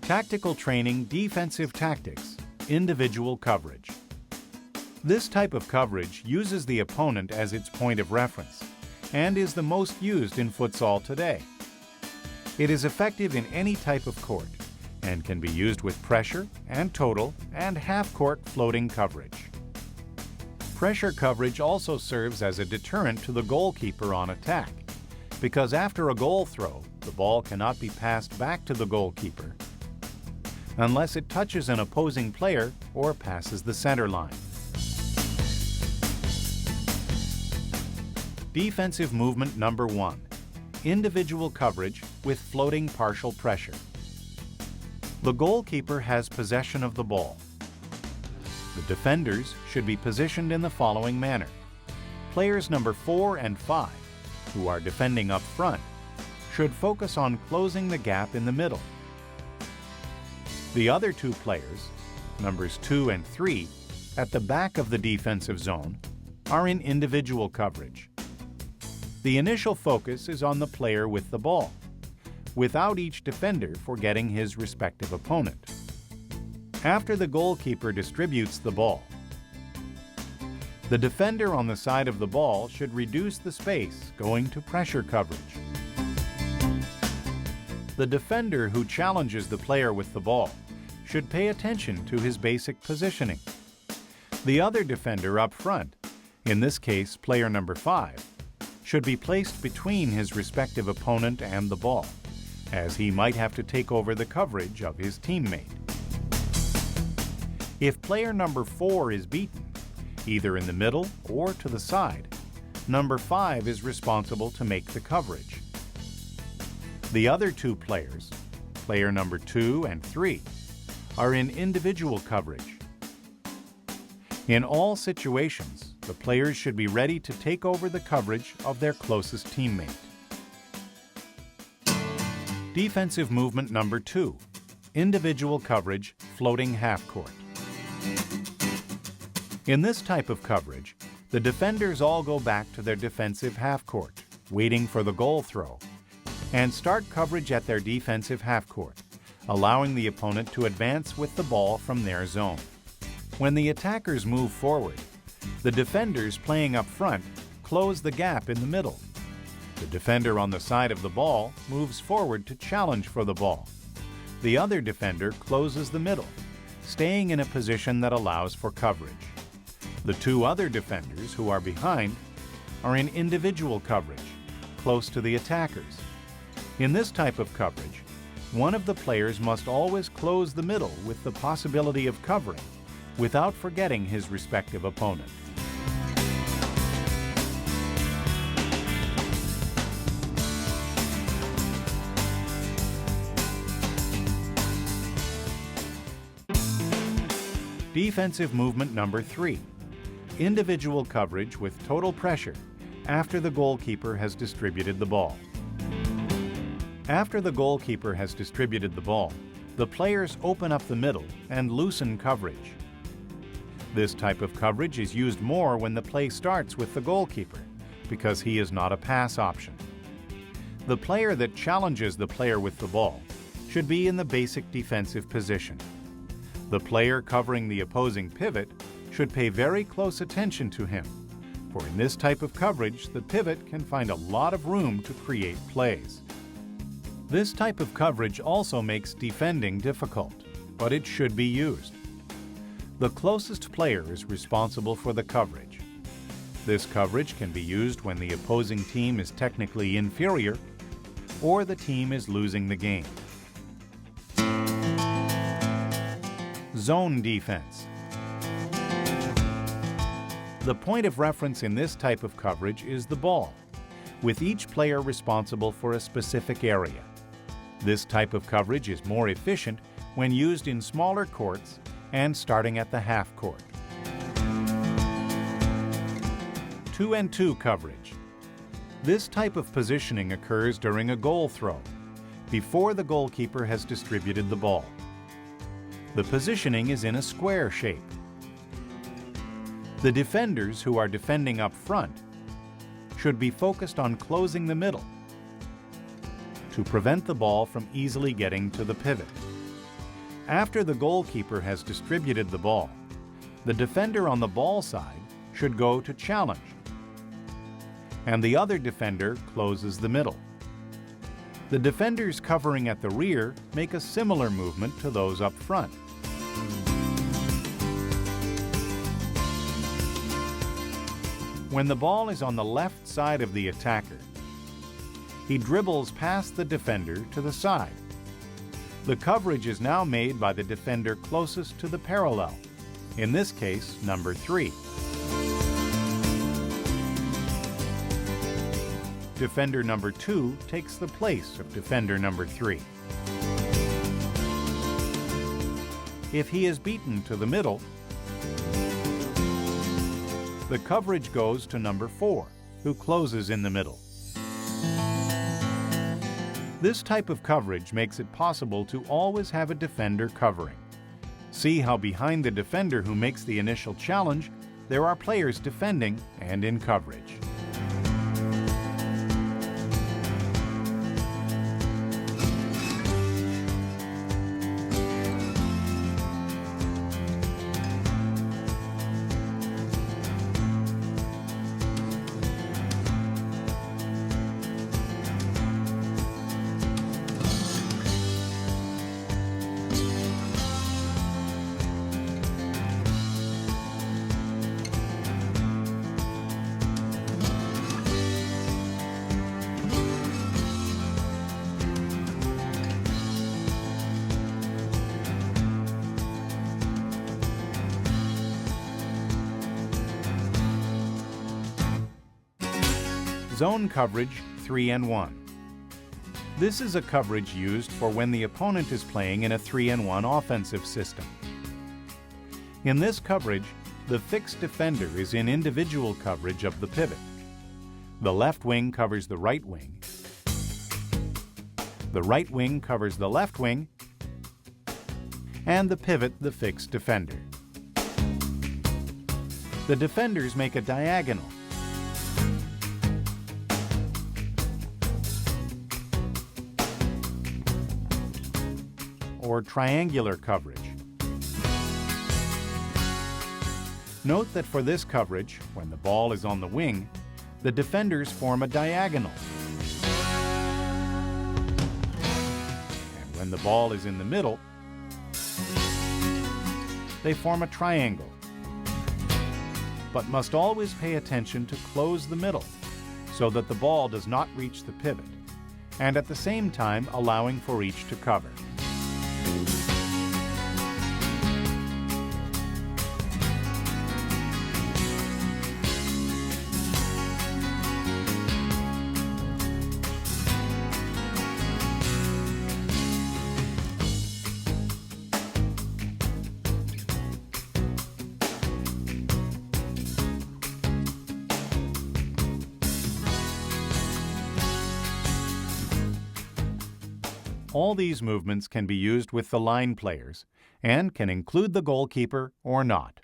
Tactical training, defensive tactics, individual coverage. This type of coverage uses the opponent as its point of reference and is the most used in futsal today. It is effective in any type of court and can be used with pressure and total and half-court floating coverage. Pressure coverage also serves as a deterrent to the goalkeeper on attack, because after a goal throw, the ball cannot be passed back to the goalkeeper unless it touches an opposing player or passes the center line. Defensive movement number 1. Individual coverage with floating partial pressure. The goalkeeper has possession of the ball. The defenders should be positioned in the following manner. Players number 4 and 5, who are defending up front, should focus on closing the gap in the middle. The other two players, numbers 2 and 3, at the back of the defensive zone, are in individual coverage. The initial focus is on the player with the ball, without each defender forgetting his respective opponent. After the goalkeeper distributes the ball, the defender on the side of the ball should reduce the space going to pressure coverage. The defender who challenges the player with the ball should pay attention to his basic positioning. The other defender up front, in this case player number 5, should be placed between his respective opponent and the ball, as he might have to take over the coverage of his teammate. If player number 4 is beaten, either in the middle or to the side, number 5 is responsible to make the coverage. The other two players, player number 2 and 3, are in individual coverage. In all situations, the players should be ready to take over the coverage of their closest teammate. Defensive movement number 2, individual coverage, floating half-court. In this type of coverage, the defenders all go back to their defensive half-court, waiting for the goal throw, and start coverage at their defensive half-court, allowing the opponent to advance with the ball from their zone. When the attackers move forward, the defenders playing up front close the gap in the middle. The defender on the side of the ball moves forward to challenge for the ball. The other defender closes the middle, staying in a position that allows for coverage. The two other defenders who are behind are in individual coverage, close to the attackers. In this type of coverage, one of the players must always close the middle with the possibility of covering, without forgetting his respective opponent. Defensive movement number 3, individual coverage with total pressure after the goalkeeper has distributed the ball. After the goalkeeper has distributed the ball, the players open up the middle and loosen coverage. This type of coverage is used more when the play starts with the goalkeeper, because he is not a pass option. The player that challenges the player with the ball should be in the basic defensive position. The player covering the opposing pivot should pay very close attention to him, for in this type of coverage, the pivot can find a lot of room to create plays. This type of coverage also makes defending difficult, but it should be used. The closest player is responsible for the coverage. This coverage can be used when the opposing team is technically inferior or the team is losing the game. Zone defense. The point of reference in this type of coverage is the ball, with each player responsible for a specific area. This type of coverage is more efficient when used in smaller courts and starting at the half court. 2-and-2 coverage. This type of positioning occurs during a goal throw, before the goalkeeper has distributed the ball. The positioning is in a square shape. The defenders who are defending up front should be focused on closing the middle to prevent the ball from easily getting to the pivot. After the goalkeeper has distributed the ball, the defender on the ball side should go to challenge, and the other defender closes the middle. The defenders covering at the rear make a similar movement to those up front. When the ball is on the left side of the attacker, he dribbles past the defender to the side. The coverage is now made by the defender closest to the parallel, in this case, number 3. Defender number 2 takes the place of defender number 3. If he is beaten to the middle, the coverage goes to number 4, who closes in the middle. This type of coverage makes it possible to always have a defender covering. See how behind the defender who makes the initial challenge, there are players defending and in coverage. Zone coverage 3-1. This is a coverage used for when the opponent is playing in a 3-1 offensive system. In this coverage, the fixed defender is in individual coverage of the pivot. The left wing covers the right wing. The right wing covers the left wing, and the pivot the fixed defender. The defenders make a diagonal, or triangular coverage. Note that for this coverage, when the ball is on the wing, the defenders form a diagonal. And when the ball is in the middle, they form a triangle, but must always pay attention to close the middle so that the ball does not reach the pivot, and at the same time allowing for each to cover. All these movements can be used with the line players and can include the goalkeeper or not.